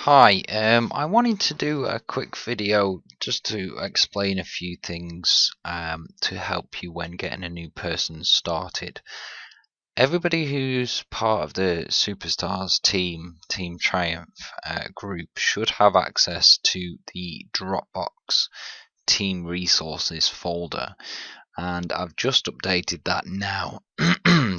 Hi, I wanted to do a quick video just to explain a few things to help you when getting a new person started. Everybody who's part of the Superstars Team Triumph group should have access to the Dropbox Team Resources folder, and I've just updated that now.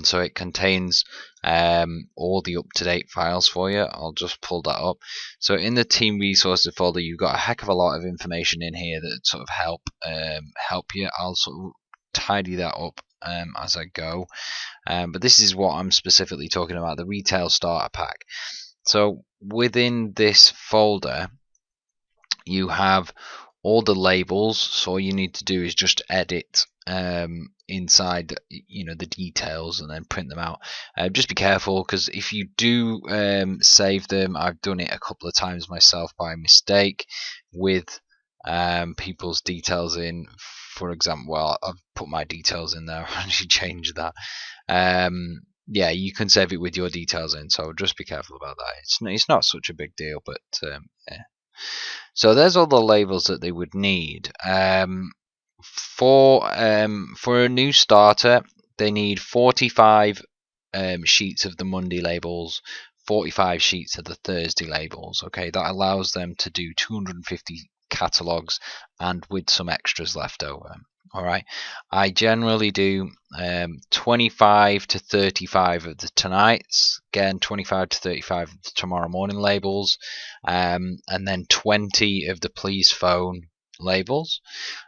So it contains all the up-to-date files for you. I'll just pull that up. So in the team resources folder, you've got a heck of a lot of information in here that sort of help you. I'll sort of tidy that up as I go. But this is what I'm specifically talking about, the retail starter pack. So within this folder, you have all the labels, so all you need to do is just edit inside the details and then print them out. Just be careful, because if you do save them, I've done it a couple of times myself by mistake with people's details in. For example, well, I've put my details in there. I actually changed that. Yeah, you can save it with your details in, so just be careful about that. It's not such a big deal, but yeah. So there's all the labels that they would need. For a new starter, they need 45 sheets of the Monday labels, 45 sheets of the Thursday labels. Okay, that allows them to do 250 catalogs, and with some extras left over. All right, I generally do 25 to 35 of the tonight's, again 25 to 35 of the tomorrow morning labels, and then 20 of the please phone labels.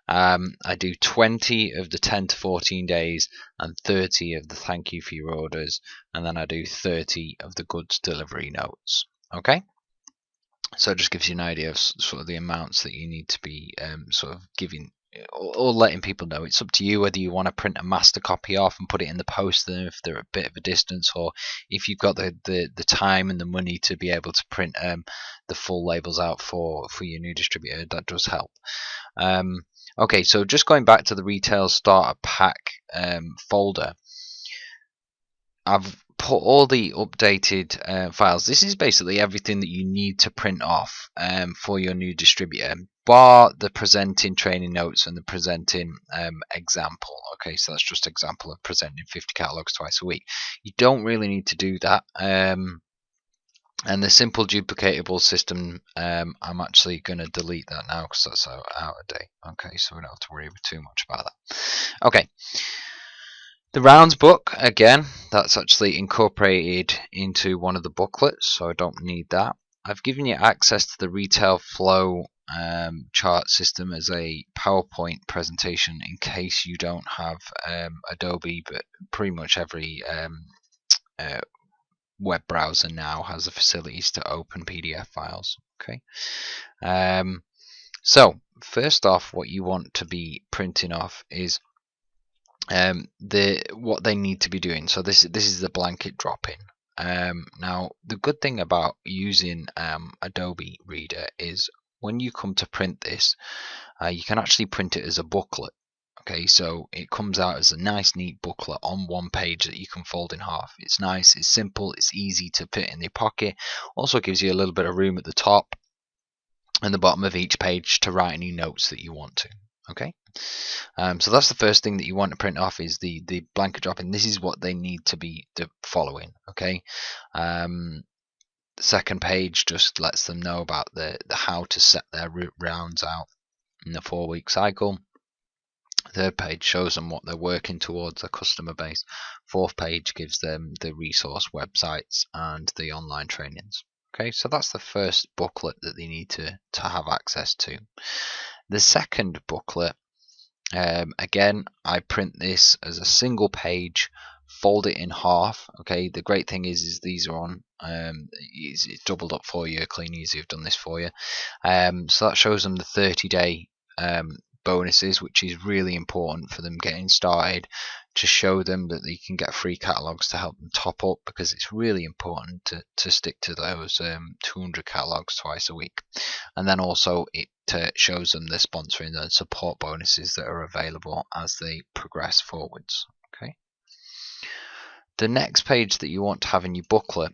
I do 20 of the 10 to 14 days and 30 of the thank you for your orders, and then I do 30 of the goods delivery notes. Okay, so it just gives you an idea of sort of the amounts that you need to be sort of giving or letting people know. It's up to you whether you want to print a master copy off and put it in the post to them if they're a bit of a distance, or if you've got the time and the money to be able to print the full labels out for your new distributor. That does help. Okay, so just going back to the retail starter pack folder, I've put all the updated files. This is basically everything that you need to print off for your new distributor, bar the presenting training notes and the presenting example. Okay, so that's just example of presenting 50 catalogs twice a week. You don't really need to do that. And the simple duplicatable system, I'm actually going to delete that now because that's out of date. Okay, so we don't have to worry too much about that. Okay. The rounds book, again, that's actually incorporated into one of the booklets, so I don't need that. I've given you access to the retail flow chart system as a PowerPoint presentation in case you don't have Adobe, but pretty much every web browser now has the facilities to open PDF files. Okay, so first off, what you want to be printing off is what they need to be doing. So this is the blanket drop-in. Now the good thing about using Adobe Reader is when you come to print this, you can actually print it as a booklet. Okay, so it comes out as a nice neat booklet on one page that you can fold in half. It's nice, it's simple, it's easy to fit in your pocket. Also gives you a little bit of room at the top and the bottom of each page to write any notes that you want to. Okay, so that's the first thing that you want to print off is the blanket drop-in. This is what they need to be following. Okay, the second page just lets them know about the how to set their rounds out in the 4-week cycle. Third page shows them what they're working towards, their customer base. Fourth page gives them the resource websites and the online trainings. Okay, so that's the first booklet that they need to have access to. The second booklet, again, I print this as a single page, fold it in half. Okay, the great thing is these are on, it's doubled up for you. Kleeneze have done this for you. So that shows them the 30-day bonuses, which is really important for them getting started, to show them that they can get free catalogs to help them top up, because it's really important to stick to those 200 catalogs twice a week. And then also it shows them the sponsoring and support bonuses that are available as they progress forwards. Okay. The next page that you want to have in your booklet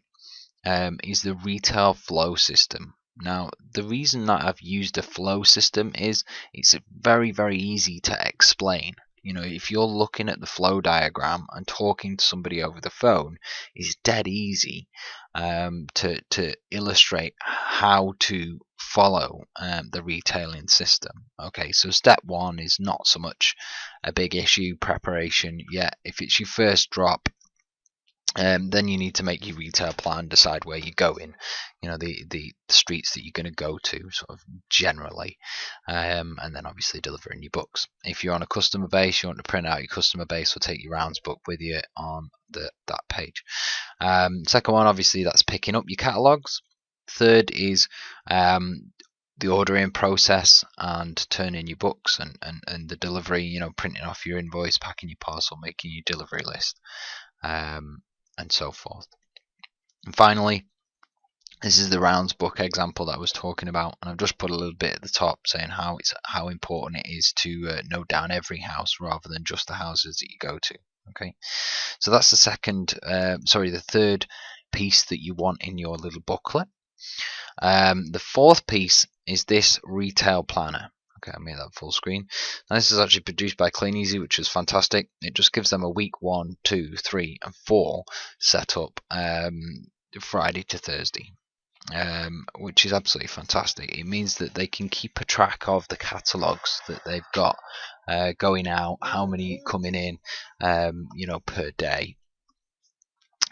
is the retail flow system. Now, the reason that I've used a flow system is it's very, very easy to explain. You know, if you're looking at the flow diagram and talking to somebody over the phone, it's dead easy to illustrate how to follow the retailing system. Okay, so step one is not so much a big issue, preparation. Yet, if it's your first drop, then you need to make your retail plan, decide where you're going, you know, the streets that you're going to go to, sort of generally, and then obviously delivering your books. If you're on a customer base, you want to print out your customer base or take your rounds book with you on that page. Second one, obviously, that's picking up your catalogs. Third is the ordering process and turning your books and the delivery, you know, printing off your invoice, packing your parcel, making your delivery list, and so forth. And finally, this is the rounds book example that I was talking about, and I've just put a little bit at the top saying how important it is to note down every house rather than just the houses that you go to. Okay, so that's the third piece that you want in your little booklet. The fourth piece is this retail planner. Okay, I made that full screen. Now, this is actually produced by Kleeneze, which is fantastic. It just gives them a week 1, 2, 3, and 4 set up Friday to Thursday, which is absolutely fantastic. It means that they can keep a track of the catalogues that they've got going out, how many coming in, you know, per day,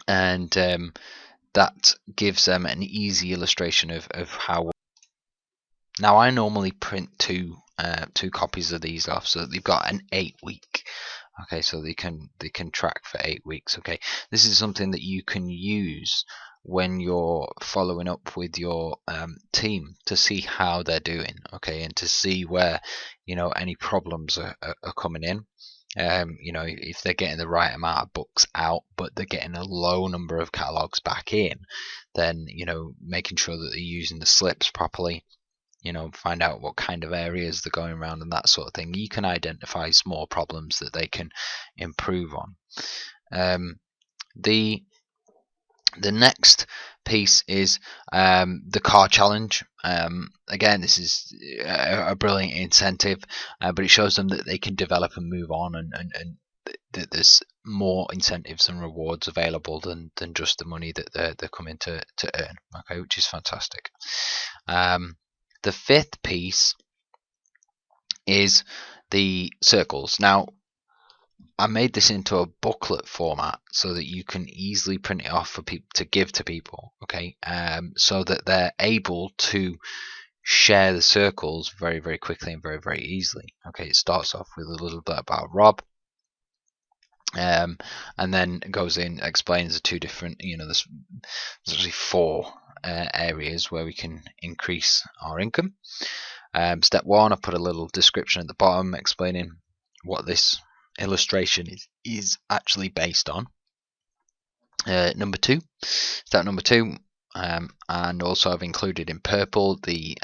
and that gives them an easy illustration of how. Now, I normally print two copies of these off, so that they've got an 8-week. Okay, so they can track for 8 weeks. Okay, this is something that you can use when you're following up with your team to see how they're doing. Okay, and to see where, you know, any problems are coming in. You know, if they're getting the right amount of books out, but they're getting a low number of catalogs back in, then, you know, making sure that they're using the slips properly. You know, find out what kind of areas they're going around and that sort of thing. You can identify small problems that they can improve on. The next piece is the car challenge. Again, this is a brilliant incentive, but it shows them that they can develop and move on, and that there's more incentives and rewards available than just the money that they're coming to earn. Okay, which is fantastic. The fifth piece is the circles. Now, I made this into a booklet format so that you can easily print it off for people to give to people. Okay, so that they're able to share the circles very, very quickly and very, very easily. Okay, it starts off with a little bit about Rob. And then goes in, explains the two different, you know, there's actually 4 areas where we can increase our income. Step 1, I put a little description at the bottom explaining what this illustration is actually based on. Step number 2, and also I've included in purple the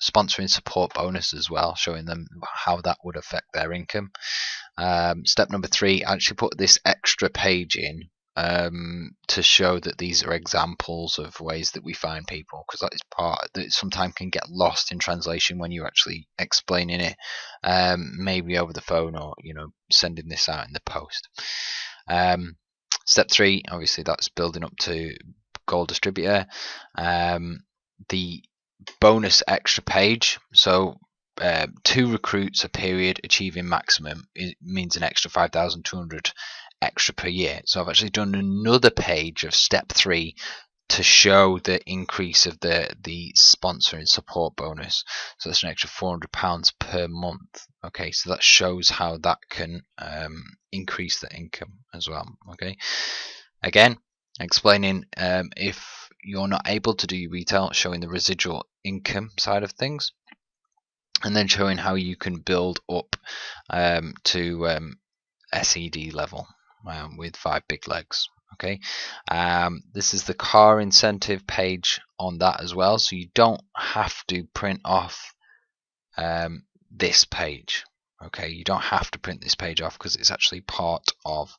sponsoring support bonus as well, showing them how that would affect their income. Step number 3, I actually put this extra page in to show that these are examples of ways that we find people, because that is part that sometimes can get lost in translation when you're actually explaining it, maybe over the phone or, you know, sending this out in the post. Step 3, obviously that's building up to goal distributor. The bonus extra page, so 2 recruits a period achieving maximum, it means an extra 5,200 extra per year. So I've actually done another page of step 3 to show the increase of the sponsor and support bonus. So that's an extra £400 per month. Okay, so that shows how that can increase the income as well. Okay, again, explaining if you're not able to do your retail, showing the residual income side of things, and then showing how you can build up to SED level with 5 big legs. Okay, this is the car incentive page on that as well, so you don't have to print off this page. Okay, you don't have to print this page off because it's actually part of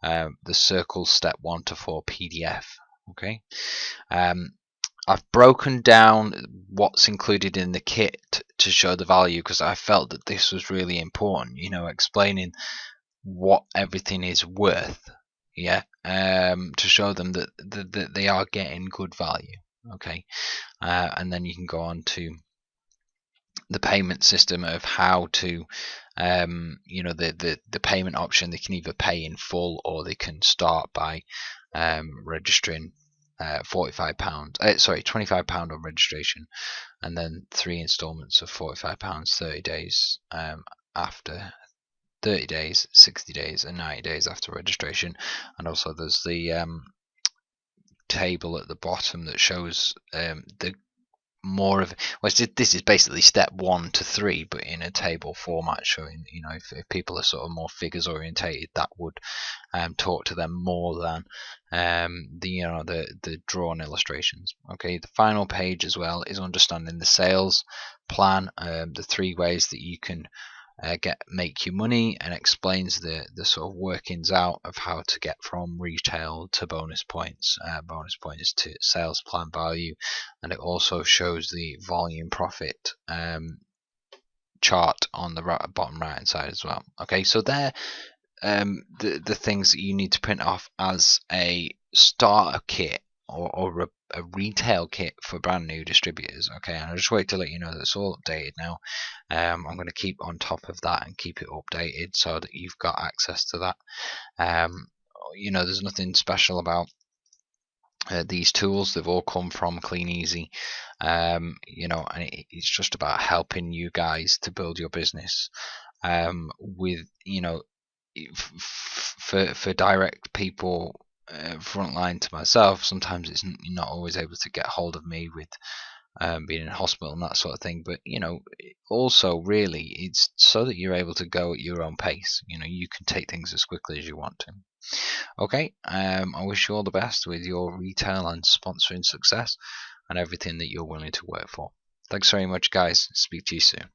the circle step 1 to 4 PDF. Okay, I've broken down what's included in the kit to show the value, because I felt that this was really important, explaining what everything is worth, yeah, to show them that they are getting good value. Okay, and then you can go on to the payment system of how to the payment option. They can either pay in full, or they can start by registering £45, £25 on registration, and then 3 installments of £45, 30 days after 30 days, 60 days, and 90 days after registration. And also there's the table at the bottom that shows the more of, well, this is basically step 1 to 3, but in a table format, showing if people are sort of more figures orientated, that would talk to them more than the drawn illustrations. Okay, the final page as well is understanding the sales plan, the 3 ways that you can make your money, and explains the sort of workings out of how to get from retail to bonus points, bonus points to sales plan value, and it also shows the volume profit chart on the bottom right hand side as well. Okay, so they're the things that you need to print off as a starter kit, or a retail kit for brand new distributors. Okay, and I just wait to let you know that it's all updated now. I'm going to keep on top of that and keep it updated so that you've got access to that. There's nothing special about these tools. They've all come from Kleeneze, and it's just about helping you guys to build your business with for direct people frontline to myself. Sometimes it's not always able to get hold of me with being in hospital and that sort of thing, but also really it's so that you're able to go at your own pace. You can take things as quickly as you want to. Okay, I wish you all the best with your retail and sponsoring success and everything that you're willing to work for. Thanks very much, guys. Speak to you soon.